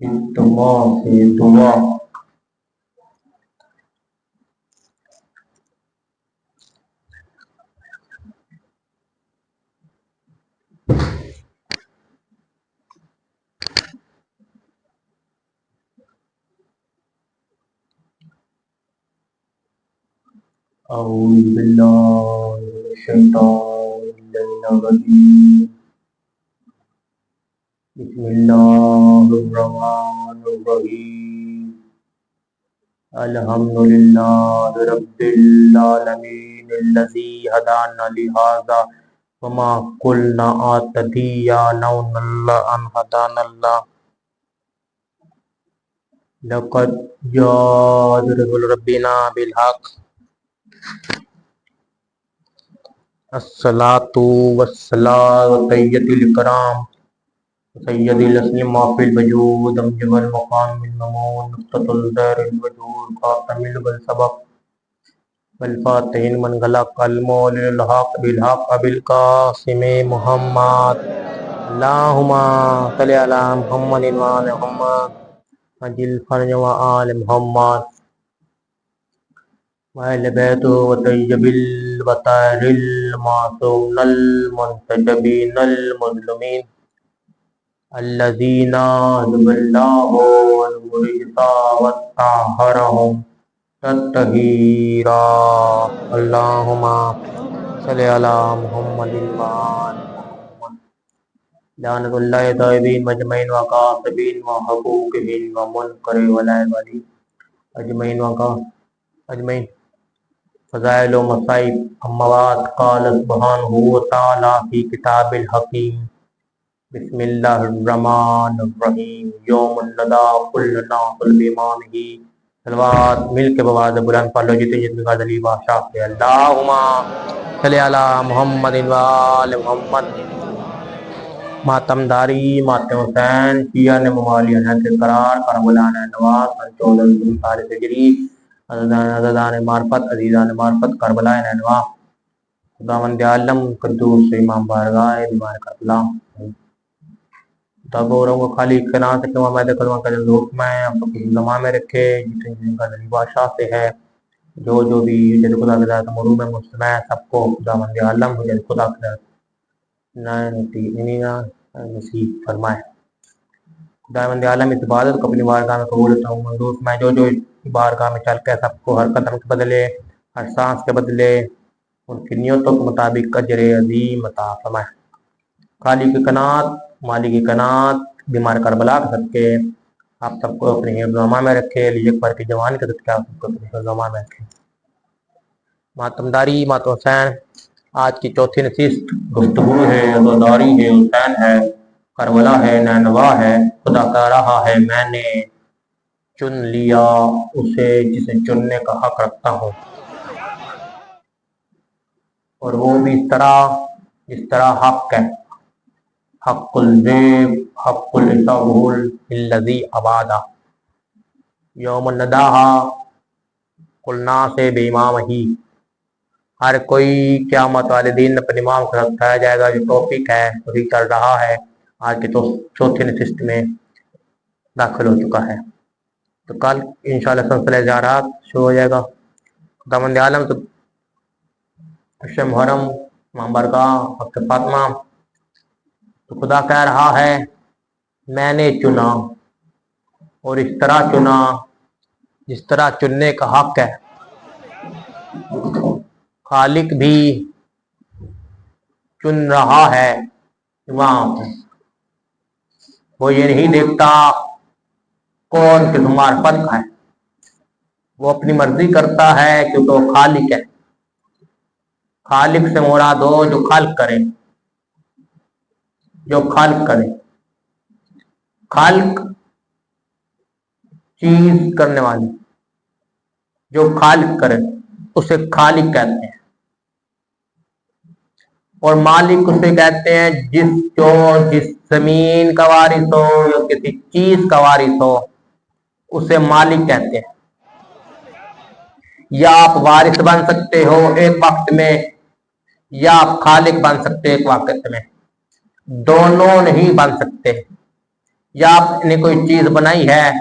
اجتماع سے دعا اعوذ باللہ من الشیطان الرجیم بسم اللہ الرحمن الرحیم الحمد للہ رب العالمین الذی ہدانا لہذا وما كنا نهتدي لولا ان هدانا الله لقد جاءت رسل ربنا بالحق الصلاة والسلام سید الکرام سید الاسلم فی الوجود امجد المقام الممون نقطة الدار الوجود خاتم السبق والفاتح من غلق المولد الحق بالحق بالقاسم محمد اللہم صلی علی محمد وآل محمد عجل فرج وآل محمد وآل بیت وطیب البطار المعصوم المنتجبین المظلومین الذین ذب اللہ والمرجسا وطہرہم تطہیرا اللہم صلی علی محمد وآل محمد لعنت اللہ طیبین مجمعین وقاسبین وحقوقہین ومنکر ولائل ولی اجمعین فضائل و مصائب اموات قال سبحانہ تعالی فی کتاب الحکیم بسم اللہ الرحمن الرحیم یوم الندی کل ناس بامانہ صلوات مل کے بواز بلند پڑھ لو جتنے جتنے کا دلی بادشاہ سے اللہم صلی علی محمد وآل محمد ماتم داری ماتم حسین شیعہ نے موالی حسین کے قرار کربلا نے نواز سن 14 تاریخ ہجری عزیزان معرفت کربلا نینوا خداوند عالم قدوس امام بارگاہ دیوان کربلا تابوروں کو خالی کے نام سے کہ محمد کلمہ کا جو حکم ہے ہم سب کو زمان میں رکھے جتنے جن کا دلی بادشاہ سے ہے جو بھی جد خدا کے ذات مروم ہے مسلم ہے سب کو خداوند عالم جد خدا کے ذات نصیب فرمائے خداوند عالم اس عبادت کو اپنی بارگاہ میں قبول منظور میں جو بارگاہ میں چل کے سب کو ہر قدم کے بدلے ہر سانس کے بدلے ان کی نیتوں کے مطابق اجر عظیم عطا فرمائے خالی کی قنات مالی کی قنات بیمار کربلا کے صدقے آپ سب کو اپنے حفظ و امان میں رکھے علی اکبر کی جوانی کے صدقے آپ سب کو اپنے حفظ و امان میں رکھے ماتم داری ماتم حسین آج کی چوتھی نشست گفتگو ہے عزاداری ہے حسین ہے کربلا ہے نینوا ہے خدا کہہ رہا ہے میں نے چن لیا اسے جسے چننے کا حق رکھتا ہوں اور وہ بھی اس طرح حق ہے حق الزیب حق الاسابول الذی عبادہ یوم النداہا قلنا سے بے امام ہی ہر کوئی قیامت والے دن اپنے امام کے ساتھ کھایا جائے گا جو ٹاپک ہے وہی چل رہا ہے آج کے چوتھے نشست میں داخل ہو چکا ہے تو کل انشاءاللہ سلسلہ زیارات شروع ہو جائے گا خداوند عالم تو اشر محرم امام بارگاہ وقت فاطمہ تو خدا کہہ رہا ہے میں نے چنا اور اس طرح چنا جس طرح چننے کا حق ہے خالق بھی چن رہا ہے امام وہ یہ نہیں دیکھتا کون کس معرفت کا ہے وہ اپنی مرضی کرتا ہے کیونکہ وہ خالق ہے خالق سے مراد ہو جو خلق کرے خالق چیز کرنے والی جو خالق کرے اسے خالق کہتے ہیں اور مالک اسے کہتے ہیں جس زمین کا وارث ہو یا کسی چیز کا وارث ہو اسے مالک کہتے ہیں یا آپ وارث بن سکتے ہو ایک وقت میں یا آپ خالق بن سکتے ایک وقت میں دونوں نہیں بن سکتے या आपने कोई चीज बनाई है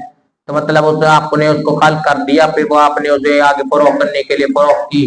तो मतलब उसे आपने उसको खल्क कर दिया, फिर वो आपने उसे आगे फरोख्त करने के लिए फरोख्त की,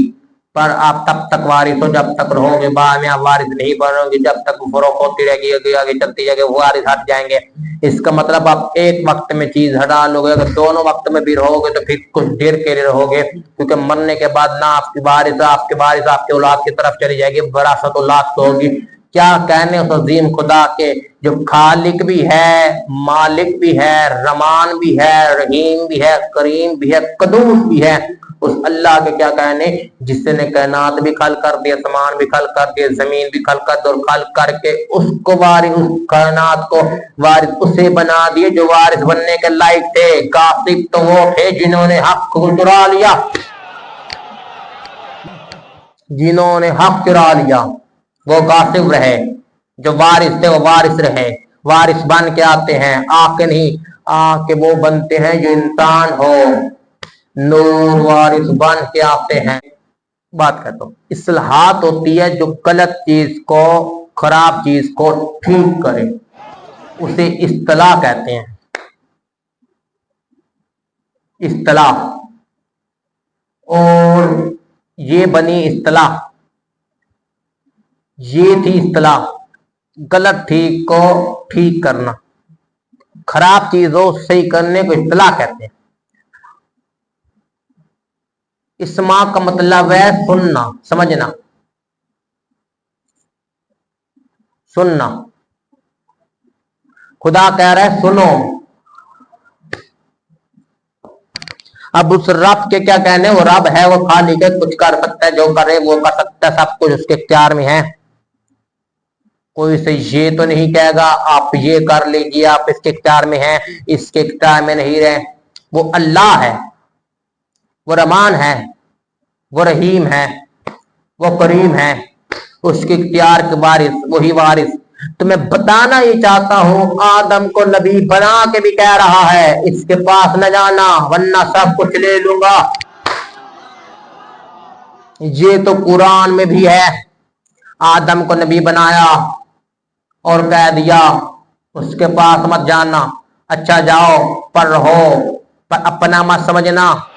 पर आप तब तक वारिस हो जब तक रहोगे। बाद में आप वारिस नहीं बनोगे, जब तक फरोख्त होती रहेगी, आगे आगे चलती जाएगी, वारिस हट जाएंगे। इसका मतलब आप एक वक्त में चीज हटा लोगे, अगर दोनों वक्त में भी रहोगे तो फिर कुछ देर के लिए रहोगे, क्योंकि मरने के बाद ना आपकी वारिस आपके औलाद की तरफ चली जाएगी, विरासत औलाद को होगी। क्या कहने उस अजीम खुदा के जो खालिक भी है, मालिक भी है, रमान भी है, रहीम भी है, करीम भी है, कदूस भी है, उस अल्लाह के क्या कहने जिसने कायनात भी खल कर दिया, समान भी खल कर दिया, जमीन भी खल कर दिया, और खल करके उसको वारिस, उस कायनात को वारिस उसे बना दिए जो वारिस बनने के लायक थे। गासिब तो वो थे जिन्होंने हक को चुरा लिया, जिन्होंने हक चुरा लिया वो गासिब रहे, जो वारिस थे वो वारिस रहे। वारिस बन के आते हैं, आके नहीं, आके वो बनते हैं जो इंसान हो, नूर वारिस बन के आते हैं। बात करता हूं, इस्लाहात होती है जो गलत चीज को, खराब चीज को ठीक करे, उसे इस्तिलाह कहते हैं। इस्तिलाह, और ये बनी इस्तिलाह, ये थी इस्तिलाह, गलत ठीक को ठीक करना, खराब चीजों सही करने को इस्तिलाह कहते हैं। इस्मा का मतलब है सुनना, समझना, सुनना। खुदा कह रहा है सुनो। अब उस रब के क्या कहने, वो रब है, वो खालिक है, कुछ कर सकता है, जो करे वो कर सकता है, सब कुछ उसके इख्तियार में है। कोई से ये तो नहीं कहेगा आप ये कर लीजिए, आप इसके इख्तियार में हैं, इसके इख्तियार में नहीं रहे। वो अल्लाह है, वो रहमान है, वो रहीम है, वो करीम है, उसके इख्तियार के वारिस वही वारिस। तो मैं बताना ये चाहता हूं, आदम को नबी बना के भी कह रहा है इसके पास न जाना वरना सब कुछ ले लूंगा। ये तो कुरान में भी है। आदम को नबी बनाया और कह दिया उसके पास मत जाना, अच्छा जाओ पर रहो, पर अपना मत समझना।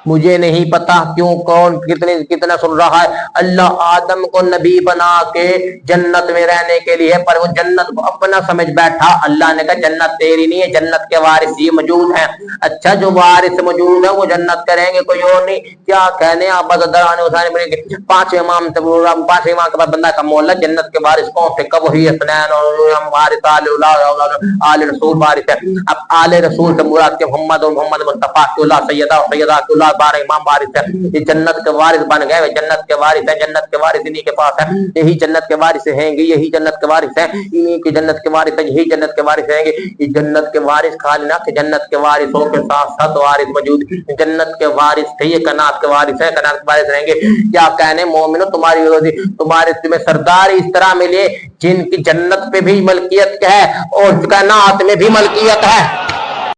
मुझे नहीं पता क्यों कौन कितना सुन रहा है। अल्लाह आदम को नबी बना के जन्नत में रहने के लिए, पर वो जन्नत को अपना समझ बैठा। अल्लाह ने कहा जन्नत तेरी नहीं है, जन्नत के वारिस ये मौजूद हैं। अच्छा जो वारिस मौजूद है वो जन्नत करेंगे, कोई और नहीं। क्या कहने आप पांचवें इमाम के बाद बंदा का मोहल्ला जन्नत के वारिस कौन थे? कब वही हसनैन और वारिस आले रसूल वारिस है। अब आले रसूल से मुराद के मोहम्मद और मोहम्मद मुस्तफा के औलाद, सैयदा और सैयदा के औलाद, 12 इमाम वारिस है। ये जन्नत के वारिस बन गए, जन्नत के वारिस है, जन्नत के वारिस इन्हीं के पास है, यही जन्नत के वारिस हैंगे, यही जन्नत के वारिस है, इन्हीं की जन्नत के वारिस है, यही जन्नत के वारिस हैंगे। ये जन्नत के वारिस खाली ना कि जन्नत के वारिसों के साथ साथ वारिस मौजूद, जन्नत के वारिस थे, ये कनात के वारिस है, कनात के वारिस रहेंगे। क्या कहने मोमिनो तुम्हें सरदार इस तरह मिले जिनकी जन्नत पे भी मलकियत है और कनात में भी मलकियत है।